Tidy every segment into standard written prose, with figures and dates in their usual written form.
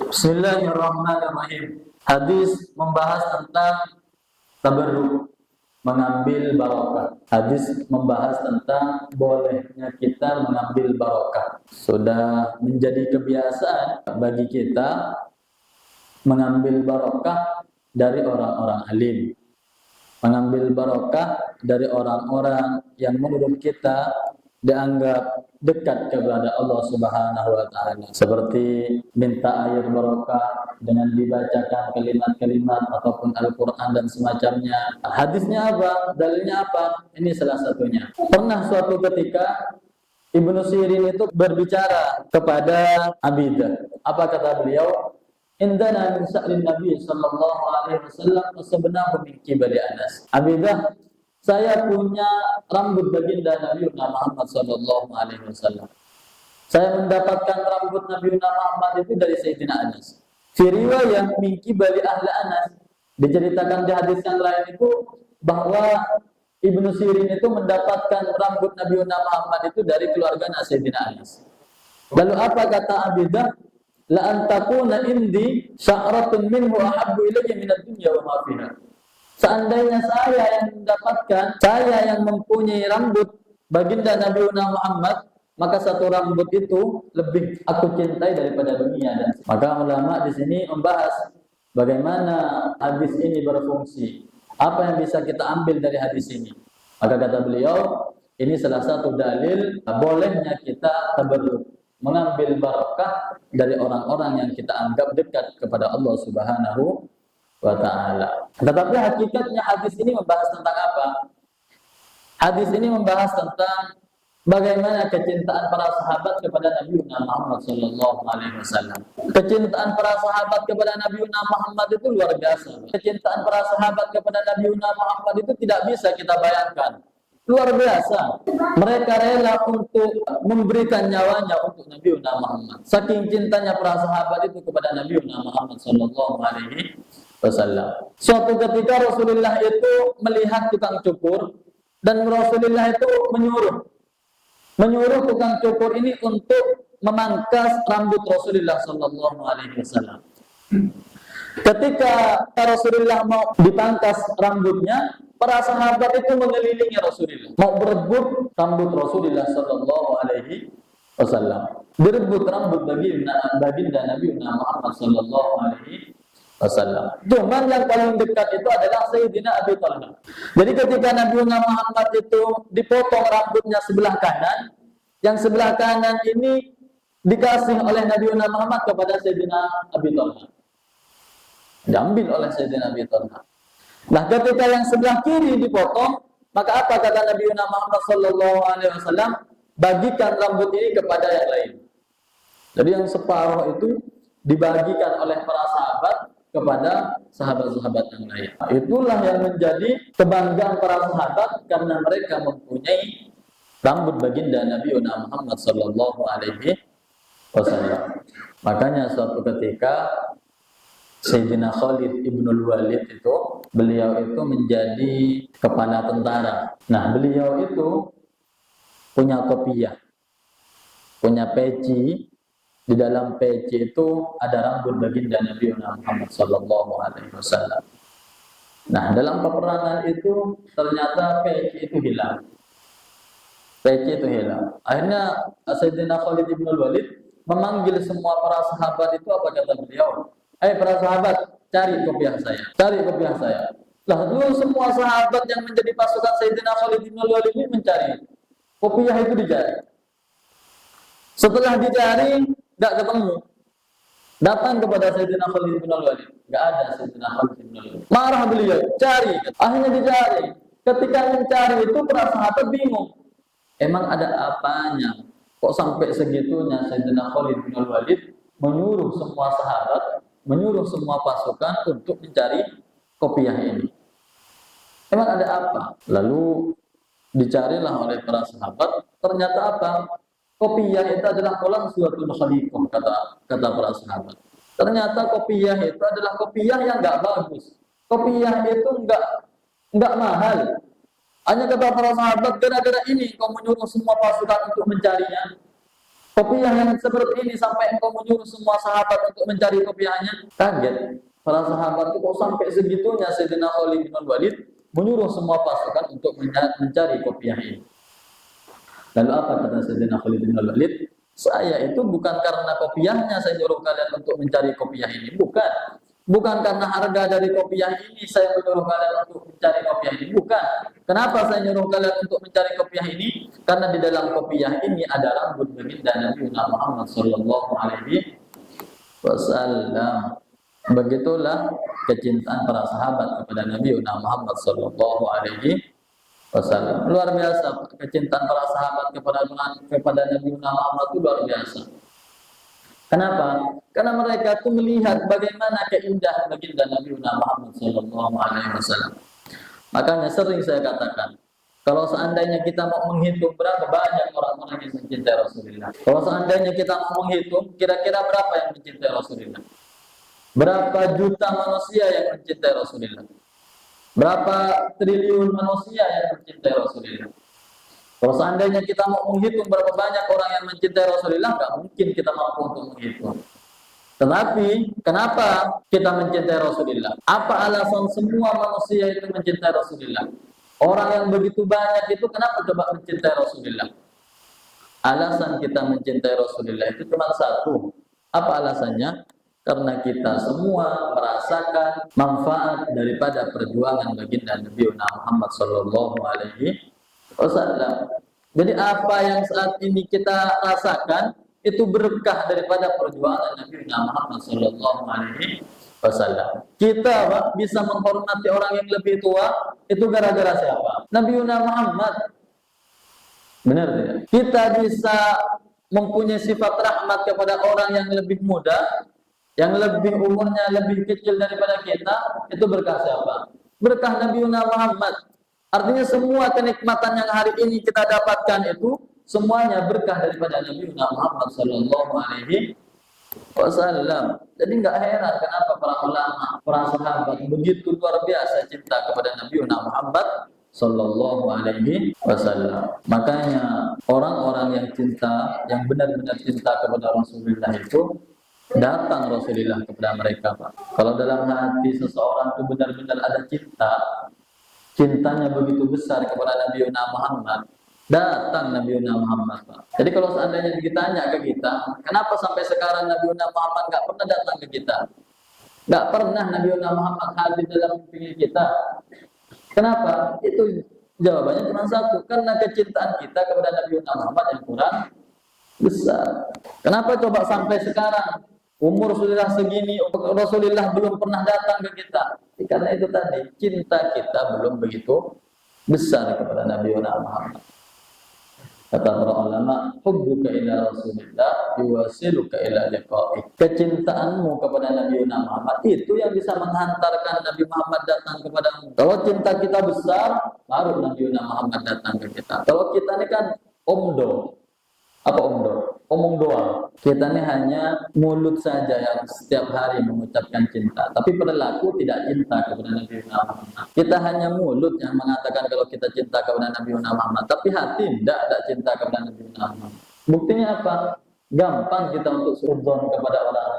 Bismillahirrahmanirrahim. Hadis membahas tentang tabarruk, mengambil barokah. Hadis membahas tentang bolehnya kita mengambil barokah. Sudah menjadi kebiasaan bagi kita mengambil barokah dari orang-orang alim, mengambil barokah dari orang-orang yang menurut kita dianggap dekat kepada Allah Subhanahu wa taala, seperti minta air barokah dengan dibacakan kalimat-kalimat ataupun Al-Qur'an dan semacamnya. Hadisnya apa? Dalilnya apa? Ini salah satunya. Pernah suatu ketika Ibnu Sirin itu berbicara kepada Abidah. Apa kata beliau? Indana min sa'lin Nabi sallallahu alaihi wasallam wasabnahu min qibali Anas. Abidah, saya punya rambut baginda Nabi Muhammad sallallahu alaihi wasallam. Saya mendapatkan rambut Nabi Muhammad itu dari Sayyidina Anas. Fi riwayah min qibali ahli Anas, diceritakan di hadis yang lain itu bahwa Ibnu Sirin itu mendapatkan rambut Nabi Muhammad itu dari keluarga Sayyidina Anas. Lalu apa kata Abidah? La antakuna indi sya'ratun minhu ahabbu ilayya minad dunya wa ma fiha. Seandainya saya yang mendapatkan, saya yang mempunyai rambut baginda Nabi Muhammad, maka satu rambut itu lebih aku cintai daripada dunia. Dan maka ulama di sini membahas bagaimana hadis ini berfungsi. Apa yang bisa kita ambil dari hadis ini? Maka kata beliau, ini salah satu dalil bolehnya kita tabarruk, mengambil barakah dari orang-orang yang kita anggap dekat kepada Allah Subhanahu wa ta'ala. Tetapi hakikatnya hadis ini membahas tentang apa? Hadis ini membahas tentang bagaimana kecintaan para sahabat kepada Nabi Muhammad sallallahu alaihi wasallam. Kecintaan para sahabat kepada Nabi Muhammad itu luar biasa. Kecintaan para sahabat kepada Nabi Muhammad itu tidak bisa kita bayangkan. Luar biasa. Mereka rela untuk memberikan nyawanya untuk Nabi Muhammad. Saking cintanya para sahabat itu kepada Nabi Muhammad sallallahu alaihi wasallam. Suatu ketika Rasulullah itu melihat tukang cukur dan Rasulullah itu menyuruh tukang cukur ini untuk memangkas rambut Rasulullah sallallahu alaihi wasallam. Ketika Rasulullah mau dipangkas rambutnya, para sahabat itu mengelilingi Rasulullah, mau berebut rambut Rasulullah sallallahu alaihi wasallam. Berebut rambut baginda Nabi Muhammad sallallahu alaihi wasallam. Cuman yang paling dekat itu adalah Sayyidina Abi Thalib. Jadi ketika Nabi Muhammad itu dipotong rambutnya sebelah kanan, yang sebelah kanan ini dikasih oleh Nabi Muhammad kepada Sayyidina Abi Thalib. Diambil oleh Sayyidina Abi Thalib. Nah, ketika yang sebelah kiri dipotong, maka apa kata Nabi Muhammad sallallahu alaihi wasallam? Bagikan rambut ini kepada yang lain. Jadi yang separuh itu dibagikan oleh para sahabat kepada sahabat-sahabat yang lain. Itulah yang menjadi kebanggaan para sahabat karena mereka mempunyai rambut baginda Nabi Muhammad sallallahu alaihi wasallam. Makanya suatu ketika Sayyidina Khalid ibnul Walid itu, beliau itu menjadi kepala tentara. Nah, beliau itu punya kopiah, punya peci. Di dalam peci itu ada rambut baginda Nabi Muhammad sallallahu alaihi wasallam. Nah, dalam peperangan itu ternyata peci itu hilang. Peci itu hilang. Akhirnya Sayyidina Khalid ibnul Walid memanggil semua para sahabat itu, apa kata beliau? Para sahabat, cari kopiah saya. Cari kopiah saya. Lalu semua sahabat yang menjadi pasukan Sayyidina Khalid ibnul Walid ini mencari. Kopiah itu dicari. Setelah dicari, tidak ketemu. Datang kepada Sayyidina Khalid bin Walid, tidak ada Sayyidina Khalid bin Walid. Marah beliau, cari. Akhirnya dicari. Ketika mencari itu para sahabat bingung. Emang ada apanya? Kok sampai segitunya Sayyidina Khalid bin Walid menyuruh semua sahabat, menyuruh semua pasukan untuk mencari kopiah ini? Emang ada apa? Lalu dicarilah oleh para sahabat. Ternyata apa? Kopiah itu adalah kolam suatul khalifah, kata para sahabat. Ternyata kopiah itu adalah kopiah yang enggak bagus. Kopiah itu enggak mahal. Hanya kata para sahabat, gara-gara ini kau menyuruh semua pasukan untuk mencarinya. Kopiah yang seperti ini sampai engkau menyuruh semua sahabat untuk mencari kopiahnya? Kaget. Para sahabat itu kok sampai segitunya Sayyidina Khalid bin Walid menyuruh semua pasukan untuk mencari kopiah ini. Lalu apa kata Sayyidina Khalid bin Walid? Saya itu bukan karena kopiahnya saya nyuruh kalian untuk mencari kopiah ini, bukan. Bukan karena harga dari kopiah ini saya menyuruh kalian untuk mencari kopiah ini, bukan. Kenapa saya nyuruh kalian untuk mencari kopiah ini? Karena di dalam kopiah ini ada rambut baginda Nabi Muhammad sallallahu alaihi wasallam. Begitulah kecintaan para sahabat kepada Nabi Muhammad sallallahu alaihi wasallam. Luar biasa kecintaan para sahabat kepada Nabi Muhammad itu luar biasa. Kenapa? Karena mereka itu melihat bagaimana keindahan baginda Nabi Muhammad sallallahu alaihi wasallam. Makanya sering saya katakan, kalau seandainya kita mau menghitung berapa banyak orang-orang yang mencintai Rasulullah, kalau seandainya kita mau menghitung kira-kira berapa yang mencintai Rasulullah, berapa juta manusia yang mencintai Rasulullah, berapa triliun manusia yang mencintai Rasulullah. Kalau seandainya kita mau menghitung berapa banyak orang yang mencintai Rasulullah, nggak mungkin kita mampu untuk menghitung. Tetapi, kenapa kita mencintai Rasulullah? Apa alasan semua manusia itu mencintai Rasulullah? Orang yang begitu banyak itu kenapa coba mencintai Rasulullah? Alasan kita mencintai Rasulullah itu cuma satu. Apa alasannya? Karena kita semua merasakan manfaat daripada perjuangan baginda Nabi Muhammad sallallahu alaihi wasallam. Jadi apa yang saat ini kita rasakan itu berkah daripada perjuangan Nabi Muhammad sallallahu alaihi wasallam. Kita bisa menghormati orang yang lebih tua itu gara-gara siapa? Nabi Muhammad. Benar tidak? Kita bisa mempunyai sifat rahmat kepada orang yang lebih muda, yang lebih umurnya lebih kecil daripada kita, itu berkah siapa? Berkah Nabi Muhammad. Artinya semua kenikmatan yang hari ini kita dapatkan itu semuanya berkah daripada Nabi Muhammad sallallahu alaihi wasallam. Jadi enggak heran kenapa para ulama, para sahabat begitu luar biasa cinta kepada Nabi Muhammad sallallahu alaihi wasallam. Makanya orang-orang yang cinta, yang benar-benar cinta kepada Rasulullah itu datang Rasulullah kepada mereka, Pak. Kalau dalam hati seseorang itu benar-benar ada cinta, cintanya begitu besar kepada Nabi Muhammad, datang Nabi Muhammad, Pak. Jadi kalau seandainya ditanya ke kita, kenapa sampai sekarang Nabi Muhammad nggak pernah datang ke kita? Nggak pernah Nabi Muhammad hadir dalam mimpi kita. Kenapa? Itu jawabannya cuma satu, karena kecintaan kita kepada Nabi Muhammad yang kurang besar. Kenapa coba sampai sekarang umur sudah segini Rasulullah belum pernah datang ke kita? Karena itu tadi, cinta kita belum begitu besar kepada Nabi Muhammad. Kata para ulama, hubbuka ila Rasulillah yuwasiluka ila liqa'i. Kecintaanmu kepada Nabi Muhammad itu yang bisa menghantarkan Nabi Muhammad datang kepadamu. Kalau cinta kita besar, baru Nabi Muhammad datang ke kita. Kalau kita ini kan omdo. Apa omdo? Omong doang. Kita ini hanya mulut saja yang setiap hari mengucapkan cinta, tapi perilaku tidak cinta kepada Nabi Muhammad. Kita hanya mulut yang mengatakan kalau kita cinta kepada Nabi Muhammad, tapi hati tidak ada cinta kepada Nabi Muhammad. Buktinya apa? Gampang kita untuk suudzon kepada orang.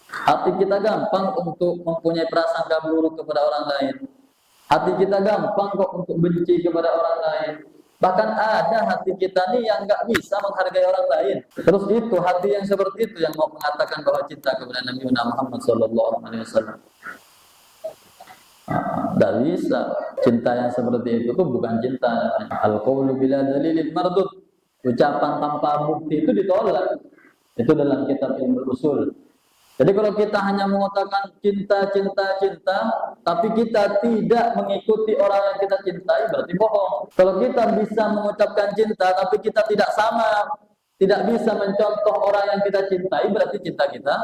Hati kita gampang untuk mempunyai prasangka buruk kepada orang lain. Hati kita gampang kok untuk benci kepada orang lain. Bahkan ada hati kita nih yang nggak bisa menghargai orang lain. Terus itu hati yang seperti itu yang mau mengatakan bahwa cinta kepada Nabi Muhammad sallallahu alaihi wasallam. Tidak bisa. Cinta yang seperti itu tuh bukan cinta. Al-qawlu bila dalilin mardud. Ucapan tanpa bukti itu ditolak. Itu dalam kitab ilmu usul. Jadi kalau kita hanya mengatakan cinta, tapi kita tidak mengikuti orang yang kita cintai, berarti bohong. Kalau kita bisa mengucapkan cinta, tapi kita tidak sama, tidak bisa mencontoh orang yang kita cintai, berarti cinta kita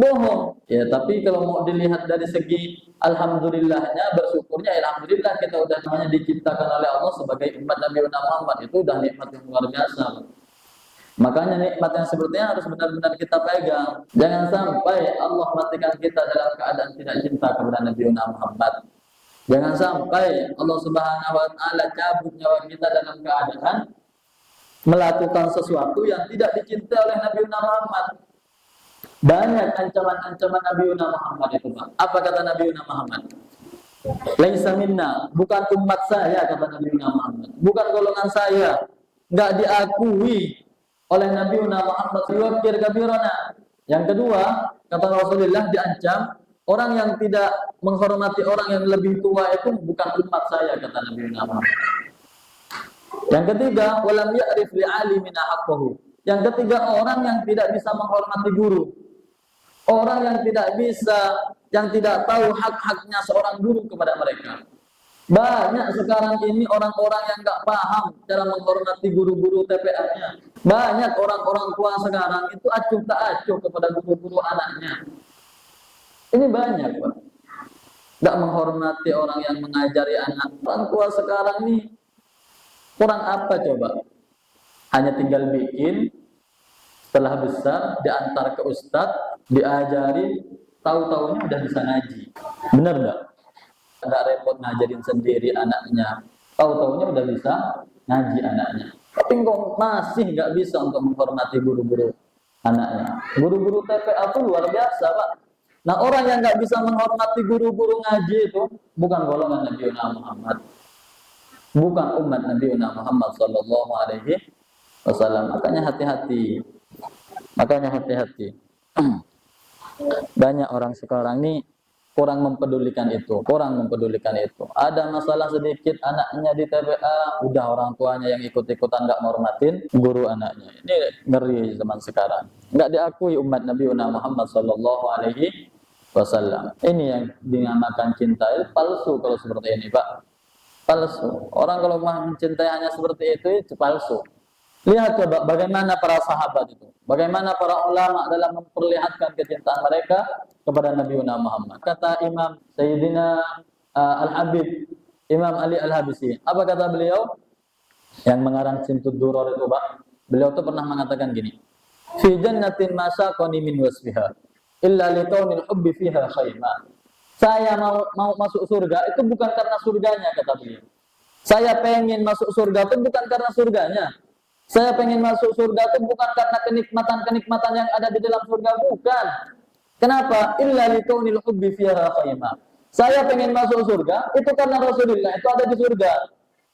bohong. Ya, tapi kalau mau dilihat dari segi alhamdulillahnya, bersyukurnya, alhamdulillah kita udah namanya diciptakan oleh Allah sebagai umat Nabi Muhammad, itu udah nikmat yang luar biasa. Makanya nikmat yang sepertinya harus benar-benar kita pegang. Jangan sampai Allah matikan kita dalam keadaan tidak cinta kepada Nabi Muhammad. Jangan sampai Allah Subhanahu wa taala cabut nyawa kita dalam keadaan melakukan sesuatu yang tidak dicintai oleh Nabi Muhammad. Banyak ancaman-ancaman Nabi Muhammad itu, Pak. Apa kata Nabi Muhammad? Laisa minna, bukan umat saya, kata Nabi Muhammad. Bukan golongan saya. Enggak diakui oleh Nabi Muhammad. Yuwakir kabirana. Yang kedua, kata Rasulullah, diancam orang yang tidak menghormati orang yang lebih tua itu bukan umat saya, kata Nabi Muhammad. Yang ketiga, walam ya'rif li'alimina haqqahu. Yang ketiga, orang yang tidak bisa menghormati guru. Orang yang tidak tahu hak-haknya seorang guru kepada mereka. Banyak sekarang ini orang-orang yang enggak paham cara menghormati guru-guru TPA-nya. Banyak orang-orang tua sekarang itu acuh tak acuh kepada guru-guru anaknya. Ini banyak, Pak. Enggak menghormati orang yang mengajari anak. Orang tua sekarang ini kurang apa coba? Hanya tinggal bikin, setelah besar diantar ke ustadz, diajari, tahu-tahunya udah bisa ngaji. Benar enggak? Enggak repot ngajarin sendiri anaknya, tahu-tahunya udah bisa ngaji anaknya. Tapi kok masih enggak bisa untuk menghormati guru-guru anaknya. Guru-guru TPA itu luar biasa, Pak. Nah, orang yang enggak bisa menghormati guru-guru ngaji itu bukan golongan Nabi Muhammad. Bukan umat Nabi Muhammad sallallahu alaihi wasallam. Makanya hati-hati. Banyak orang sekarang ini kurang mempedulikan itu. Ada masalah sedikit anaknya di TPA, udah orang tuanya yang ikut-ikutan enggak menghormatin guru anaknya. Ini ngeri zaman sekarang. Enggak diakui umat Nabi Muhammad sallallahu alaihi wasallam. Ini yang dinamakan cinta palsu kalau seperti ini, Pak. Palsu. Orang kalau mencintai hanya seperti itu palsu. Lihat coba bagaimana para sahabat itu, bagaimana para ulama dalam memperlihatkan kecintaan mereka kepada Nabi Muhammad. Kata Imam Sayyidina Al-Habib, Imam Ali Al-Habisi, apa kata beliau? Yang mengarang Simtud Duror itu, Pak. Beliau tuh pernah mengatakan gini, fi jannatin masaqani min wasfiha illa likaunil hubbi fiha khayma. Saya mau masuk surga itu bukan karena surganya, kata beliau. Saya pengen masuk surga itu bukan karena surganya. Saya pengen masuk surga itu bukan karena kenikmatan-kenikmatan yang ada di dalam surga, bukan. Kenapa? Illa likaunil hubbi fiha khayma. Saya pengen masuk surga itu karena Rasulullah itu ada di surga.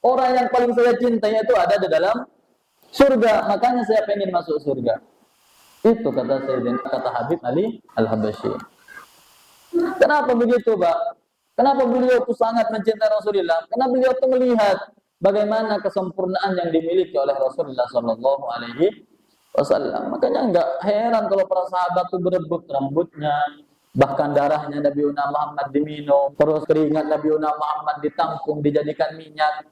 Orang yang paling saya cintai itu ada di dalam surga, makanya saya pengen masuk surga. Itu kata Sayyidina, kata Habib Ali Al-Habashi. Kenapa begitu, Pak? Kenapa beliau itu sangat mencintai Rasulullah? Karena beliau itu melihat bagaimana kesempurnaan yang dimiliki oleh Rasulullah Shallallahu Alaihi Wasallam. Makanya enggak heran kalau para sahabat itu berebut rambutnya, bahkan darahnya Nabi Muhammad diminum, terus keringat Nabi Muhammad ditampung, dijadikan minyak,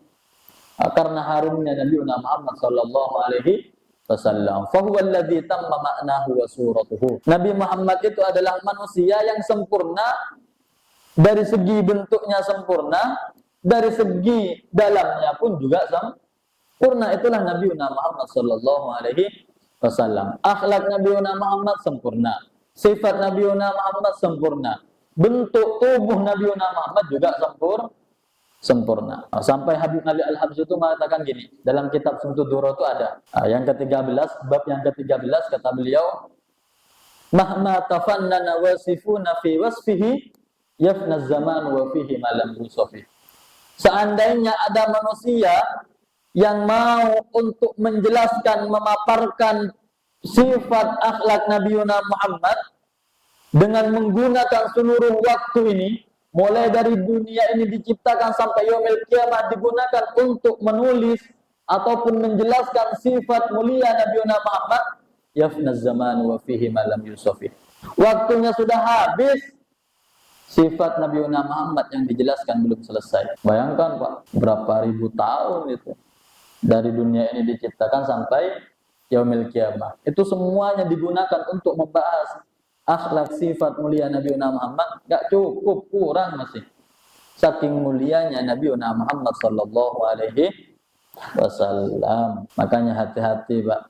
karena harumnya Nabi Muhammad Shallallahu Alaihi Wasallam. Fahuwa alladzi tamma ma'nahu wa suratuhu. Nabi Muhammad itu adalah manusia yang sempurna, dari segi bentuknya sempurna, dari segi dalamnya pun juga sempurna. Itulah Nabi Muhammad sallallahu alaihi wasallam. Akhlak Nabi Muhammad sempurna, sifat Nabi Muhammad sempurna, bentuk tubuh Nabi Muhammad juga sempurna. Sampai Habib Ali Al-Habsyi itu mengatakan gini, dalam kitab Simtud Duror itu ada yang ke-13, bab yang ke-13, kata beliau, mahma tafannana wasifuna fi wasfihi yafna zaman wa fihi ma lam yusafi. Seandainya ada manusia yang mau untuk menjelaskan, memaparkan sifat akhlak Nabi Muhammad dengan menggunakan seluruh waktu ini, mulai dari dunia ini diciptakan sampai yaumil kiamat, digunakan untuk menulis ataupun menjelaskan sifat mulia Nabi Muhammad, yafnaz zaman wa fihi ma lam yusafi. Waktunya sudah habis, sifat Nabi Muhammad yang dijelaskan belum selesai. Bayangkan, Pak, berapa ribu tahun itu dari dunia ini diciptakan sampai yaumil kiamat. Itu semuanya digunakan untuk membahas akhlak sifat mulia Nabi Muhammad, enggak cukup, kurang masih. Saking mulianya Nabi Muhammad sallallahu alaihi wasallam. Makanya hati-hati, Pak.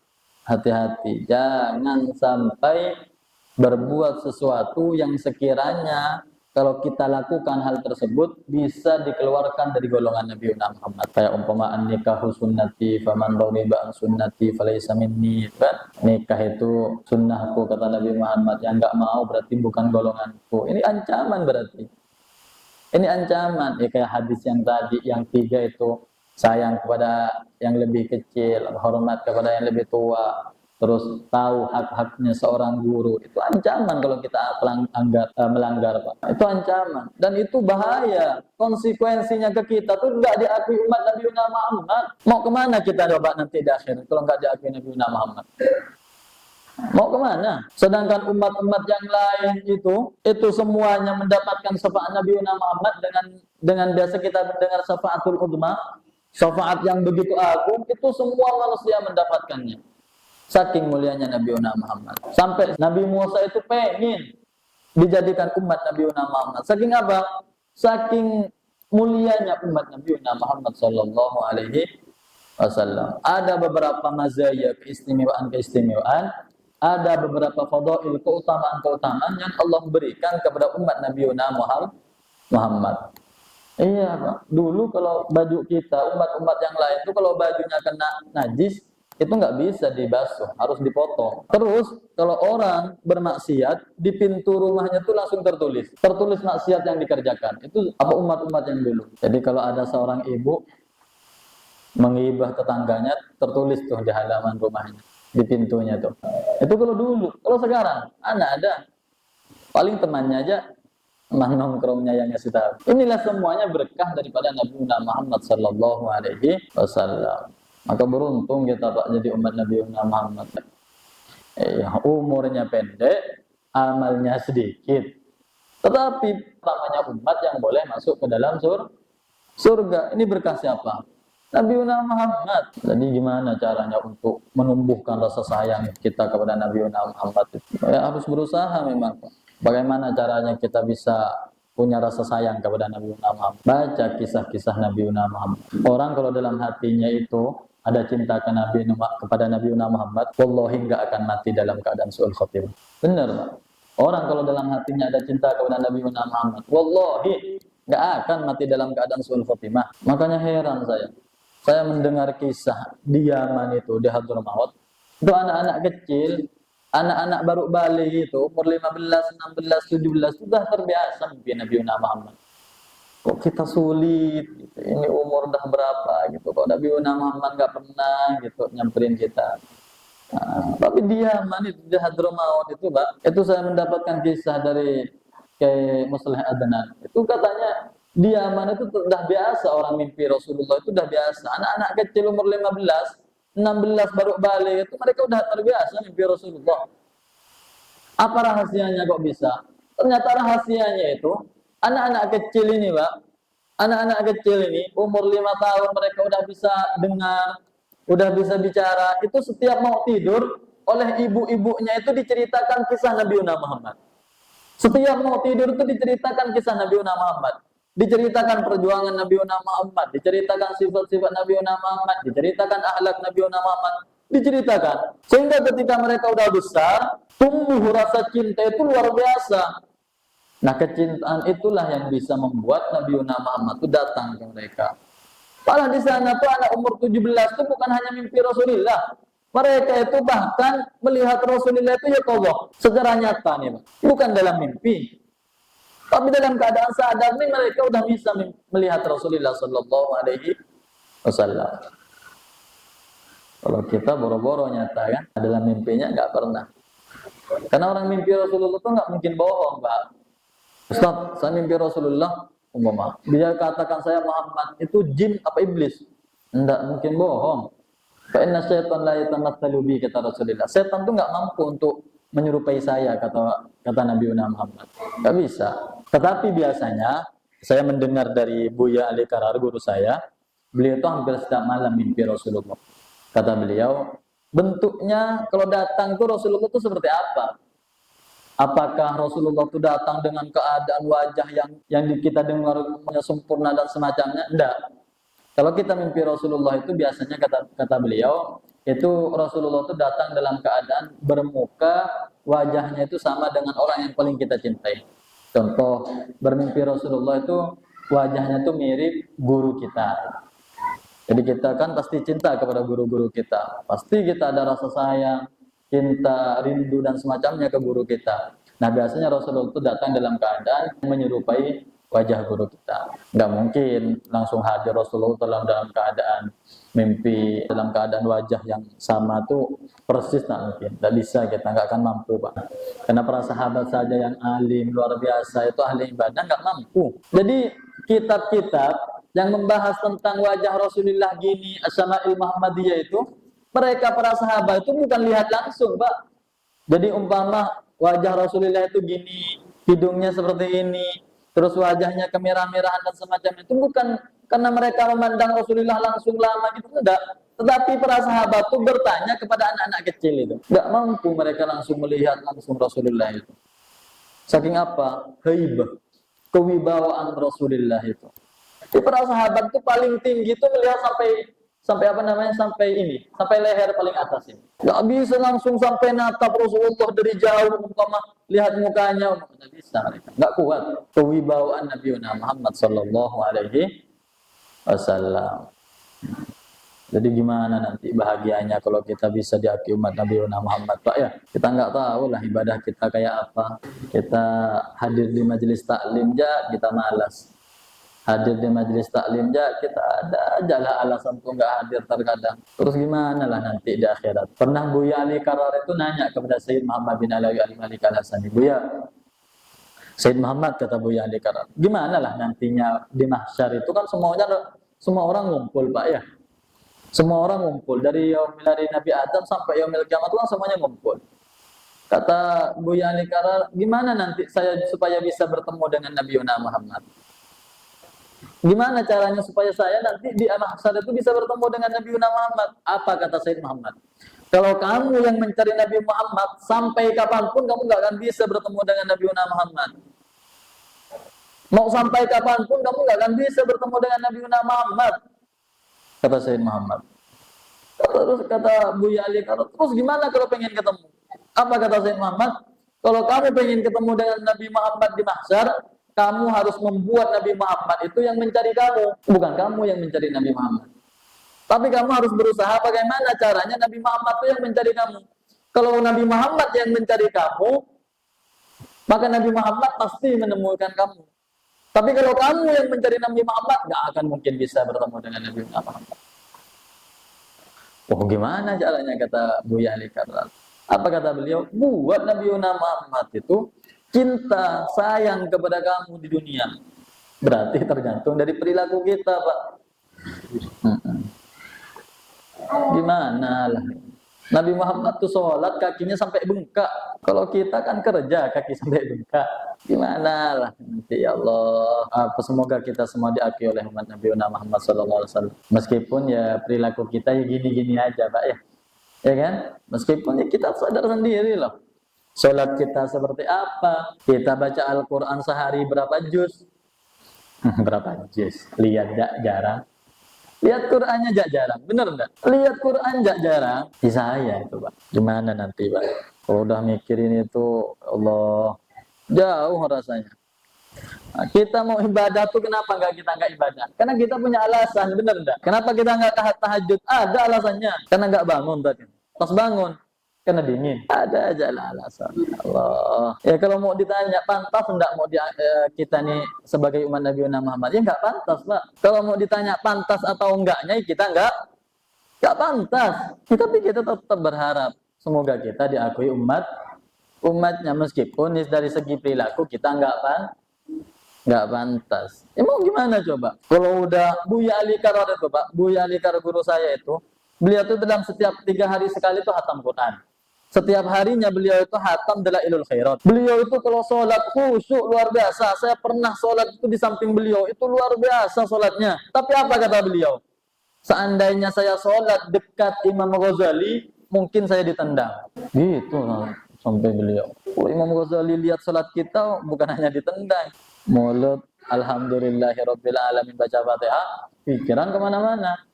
Hati-hati, jangan sampai berbuat sesuatu yang sekiranya kalau kita lakukan hal tersebut bisa dikeluarkan dari golongan Nabi Muhammad. Kayak umpamaan nikahu sunnati faman raghiba an sunnati falaysa minni, kan? Nikah itu sunnahku kata Nabi Muhammad, yang enggak mau berarti bukan golonganku. Ini ancaman berarti. Ini ancaman. Ya kayak hadis yang tadi yang 3 itu, sayang kepada yang lebih kecil, hormat kepada yang lebih tua, terus tahu hak-haknya seorang guru. Itu ancaman kalau kita melanggar, Pak. Itu ancaman dan itu bahaya. Konsekuensinya ke kita tuh nggak diakui umat Nabi Muhammad. Mau kemana kita coba nanti di akhir kalau nggak diakui Nabi Muhammad? Mau kemana? Sedangkan umat-umat yang lain itu semuanya mendapatkan syafaat Nabi Muhammad dengan biasa kita mendengar syafaatul uzma, syafaat yang begitu agung, itu semua manusia mendapatkannya. Saking mulianya Nabi Muhammad. Sampai Nabi Musa itu pengen dijadikan umat Nabi Muhammad. Saking apa? Saking mulianya umat Nabi Muhammad sallallahu alaihi wasallam. Ada beberapa mazaya, keistimewaan, ada beberapa fadail, keutamaan yang Allah berikan kepada umat Nabi Muhammad. Iya, Pak. Dulu kalau baju kita, umat-umat yang lain itu kalau bajunya kena najis, itu nggak bisa dibasuh, harus dipotong. Terus kalau orang bermaksiat, di pintu rumahnya itu langsung tertulis maksiat yang dikerjakan. Itu apa umat-umat yang dulu. Jadi kalau ada seorang ibu menghibah tetangganya, tertulis tuh di halaman rumahnya, di pintunya tuh. Itu kalau dulu. Kalau sekarang, anak ada, paling temannya aja nongkrongnya yang ngasih tahu. Inilah semuanya berkah daripada Nabi Muhammad sallallahu alaihi wasallam. Maka beruntung kita Pak jadi umat Nabi Muhammad. Umurnya pendek, amalnya sedikit. Tetapi namanya umat yang boleh masuk ke dalam surga. Ini berkah siapa? Nabi Muhammad. Jadi gimana caranya untuk menumbuhkan rasa sayang kita kepada Nabi Muhammad? Ya, harus berusaha memang. Bagaimana caranya kita bisa punya rasa sayang kepada Nabi Muhammad? Baca kisah-kisah Nabi Muhammad. Orang kalau dalam hatinya itu ada cinta kepada Nabi Muhammad, wallahi enggak akan mati dalam keadaan su'ul khotimah. Benar, Pak. Orang kalau dalam hatinya ada cinta kepada Nabi Muhammad, wallahi enggak akan mati dalam keadaan su'ul khotimah. Makanya heran saya mendengar kisah di Yaman itu, di Hadramaut, itu anak-anak kecil, anak-anak baru balik itu, umur 15, 16, 17, sudah terbiasa mimpi Nabi Muhammad. Kok kita sulit, gitu. Ini umur udah berapa, gitu. Kok Nabi Muhammad nggak pernah, gitu, nyamperin kita. Nah, tapi di Yaman itu, di Hadramaut itu, Pak, itu saya mendapatkan kisah dari Kyai Musleh Adnan. Itu katanya, di Yaman itu sudah biasa orang mimpi Rasulullah, itu sudah biasa. Anak-anak kecil umur 15, 16 baru balik itu mereka udah terbiasa mimpi Rasulullah. Apa rahasianya kok bisa? Ternyata rahasianya itu anak-anak kecil ini, Pak. Anak-anak kecil ini umur 5 tahun mereka udah bisa dengar, udah bisa bicara. Itu setiap mau tidur oleh ibu-ibunya itu diceritakan kisah Nabi Muhammad. Setiap mau tidur itu diceritakan kisah Nabi Muhammad. Diceritakan perjuangan Nabi Muhammad, diceritakan sifat-sifat Nabi Muhammad, diceritakan akhlak Nabi Muhammad, diceritakan. Sehingga ketika mereka udah besar, tumbuh rasa cinta itu luar biasa. Nah, kecintaan itulah yang bisa membuat Nabi Muhammad itu datang ke mereka. Padahal di sana tuh anak umur 17 itu bukan hanya mimpi Rasulullah. Mereka itu bahkan melihat Rasulullah itu ya Allah secara nyata nih, bukan dalam mimpi. Tapi dalam keadaan sadar nih mereka udah bisa melihat Rasulullah sallallahu alaihi wasallam. Kalau kita boro-boro nyata kan, dalam mimpinya nggak pernah. Karena orang mimpi Rasulullah itu nggak mungkin bohong, Pak. Ustaz, saya mimpi Rasulullah, umpama dia katakan saya Muhammad, itu jin apa iblis? Enggak mungkin bohong. Fa inna syaitan la yatamatsalu bi, kata Rasulullah. Setan itu nggak mampu untuk menyerupai saya, kata Nabi Muhammad. Nggak bisa. Tetapi biasanya saya mendengar dari Buya Ali Karar, guru saya, beliau itu hampir setiap malam mimpi Rasulullah. Kata beliau, bentuknya kalau datang itu Rasulullah itu seperti apa? Apakah Rasulullah itu datang dengan keadaan wajah yang kita dengar sempurna dan semacamnya? Enggak. Kalau kita mimpi Rasulullah itu biasanya kata beliau, itu Rasulullah itu datang dalam keadaan bermuka, wajahnya itu sama dengan orang yang paling kita cintai. Contoh, bermimpi Rasulullah itu wajahnya tuh mirip guru kita. Jadi kita kan pasti cinta kepada guru-guru kita. Pasti kita ada rasa sayang, cinta, rindu dan semacamnya ke guru kita. Nah, biasanya Rasulullah itu datang dalam keadaan menyerupai wajah guru kita. Nggak mungkin langsung hadir Rasulullah dalam keadaan mimpi, dalam keadaan wajah yang sama tuh persis, tak mungkin. Nggak bisa, kita nggak akan mampu, Pak. Karena para sahabat saja yang alim, luar biasa, itu ahli ibadah, nggak mampu. Jadi kitab-kitab yang membahas tentang wajah Rasulullah gini, As-Syama'il Muhammadiyah itu, mereka para sahabat itu bukan lihat langsung, Pak. Jadi umpama wajah Rasulullah itu gini, hidungnya seperti ini, terus wajahnya kemerah-merahan dan semacamnya, itu bukan karena mereka memandang Rasulullah langsung lama gitu, enggak. Tetapi para sahabat itu bertanya kepada anak-anak kecil itu. Enggak mampu mereka langsung melihat langsung Rasulullah itu. Saking apa? Haibah, kewibawaan Rasulullah itu. Jadi para sahabat itu paling tinggi itu melihat sampai apa namanya, sampai leher paling atas ini. Nggak bisa langsung sampai natap Rasulullah dari jauh, umpama lihat mukanya, nggak bisa mereka. Nggak kuat kewibawaan Nabi Muhammad Sallallahu Alaihi Wasallam. Jadi gimana nanti bahagianya kalau kita bisa diakui umat Nabi Muhammad, Pak ya? Kita nggak tahu lah ibadah kita kayak apa. Kita hadir di majelis taklim aja kita malas. Hadir di majelis taklim aja kita ada aja lah alasan tuh nggak hadir terkadang. Terus gimana lah nanti di akhirat? Pernah Buya Ali Karar itu nanya kepada Sayyid Muhammad bin Alawi Al-Malik Al-Hasani, Buya, Sayyid Muhammad, kata Buya Ali Karar, gimana lah nantinya di mahsyar itu kan semua orang ngumpul, Pak ya. Semua orang ngumpul dari Nabi Adam sampai yaumil kiamat itu kan semuanya ngumpul. Kata Buya Ali Karar, gimana nanti saya supaya bisa bertemu dengan Nabi Muhammad? Gimana caranya supaya saya nanti di mahsyar itu bisa bertemu dengan Nabi Muhammad? Apa kata Sayyid Muhammad? Kalau kamu yang mencari Nabi Muhammad, sampai kapanpun kamu nggak akan bisa bertemu dengan Nabi Muhammad. Mau sampai kapanpun kamu nggak akan bisa bertemu dengan Nabi Muhammad, kata Sayyid Muhammad. Terus kata Buya Ali, terus gimana kalau pengen ketemu? Apa kata Sayyid Muhammad? Kalau kamu pengen ketemu dengan Nabi Muhammad di mahsyar, kamu harus membuat Nabi Muhammad itu yang mencari kamu, bukan kamu yang mencari Nabi Muhammad. Tapi kamu harus berusaha bagaimana caranya Nabi Muhammad itu yang mencari kamu. Kalau Nabi Muhammad yang mencari kamu, maka Nabi Muhammad pasti menemukan kamu. Tapi kalau kamu yang mencari Nabi Muhammad, nggak akan mungkin bisa bertemu dengan Nabi Muhammad. Oh, gimana caranya, kata Buya Ali Karar? Apa kata beliau? Buat Nabi Muhammad itu cinta, sayang kepada kamu di dunia. Berarti tergantung dari perilaku kita, Pak. Gimana lah? Nabi Muhammad tuh sholat kakinya sampai bengkak. Kalau kita kan kerja kaki sampai bengkak. Gimana lah nanti, ya Allah. Semoga kita semua diakui oleh umat Nabi Muhammad SAW. Meskipun ya perilaku kita ya gini-gini aja, Pak ya. Ya kan? Meskipun ya kita sadar sendiri loh. Sholat kita seperti apa? Kita baca Al-Quran sehari berapa juz? Berapa juz? Lihat gak jarang. Lihat Qurannya gak jarang. Bener enggak? Lihat Quran gak jarang. Di saya itu, Pak. Gimana nanti, Pak? Kalau udah mikirin itu, Allah, jauh rasanya. Nah, kita mau ibadah tuh kenapa kita nggak ibadah? Karena kita punya alasan, bener enggak? Kenapa kita nggak tahajud? Ada alasannya. Karena nggak bangun tadi. Pas bangun, karena dingin. Ada aja lah alasan. Allah. Ya kalau mau ditanya pantas enggak mau kita nih sebagai umat Nabi Muhammad, ya enggak pantas, Pak. Kalau mau ditanya pantas atau enggaknya, kita enggak pantas. Tapi kita tetap berharap semoga kita diakui umatnya, meskipun dari segi perilaku kita enggak pantas. Ya mau gimana coba? Kalau udah Buya Ali Karar itu, Pak, Buya Ali Karar guru saya itu, beliau itu dalam setiap 3 hari sekali itu khatam Quran. Setiap harinya beliau itu hatam Dalailul Khairat. Beliau itu kalau sholat khusyuk luar biasa. Saya pernah sholat itu di samping beliau, itu luar biasa sholatnya. Tapi apa kata beliau? Seandainya saya sholat dekat Imam Ghazali, mungkin saya ditendang. Gitu sampai beliau. Oh, Imam Ghazali lihat sholat kita bukan hanya ditendang. Mulut, Alhamdulillahirabbil alamin, baca Fatihah, pikiran kemana-mana.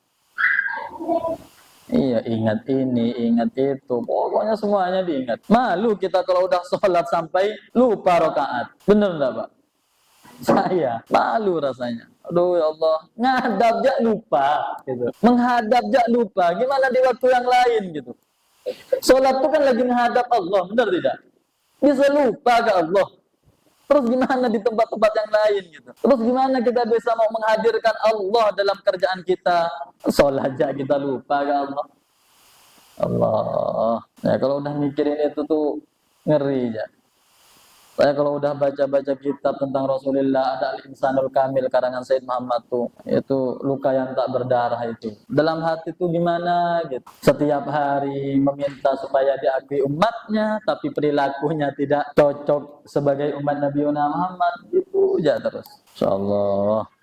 Iya, ingat ini, ingat itu. Pokoknya semuanya diingat. Malu kita kalau udah sholat sampai lupa rakaat. Bener enggak, Pak? Saya malu rasanya. Aduh ya Allah, ngadap jak lupa gitu. Menghadap jak lupa. Gimana di waktu yang lain gitu. Sholat itu kan lagi menghadap Allah, benar tidak? Bisa lupa ke Allah. Terus gimana di tempat-tempat yang lain gitu. Terus gimana kita bisa mau menghadirkan Allah dalam kerjaan kita? Sholat aja kita lupa ke Allah. Allah. Ya kalau udah mikirin itu tuh ngeri ya. Saya kalau udah baca-baca kitab tentang Rasulullah, ada Al-Insanul Kamil karangan Said Muhammad tuh, itu luka yang tak berdarah itu. Dalam hati tuh gimana gitu. Setiap hari meminta supaya diakui umatnya, tapi perilakunya tidak cocok sebagai umat Nabi Muhammad, itu aja terus. Insyaallah.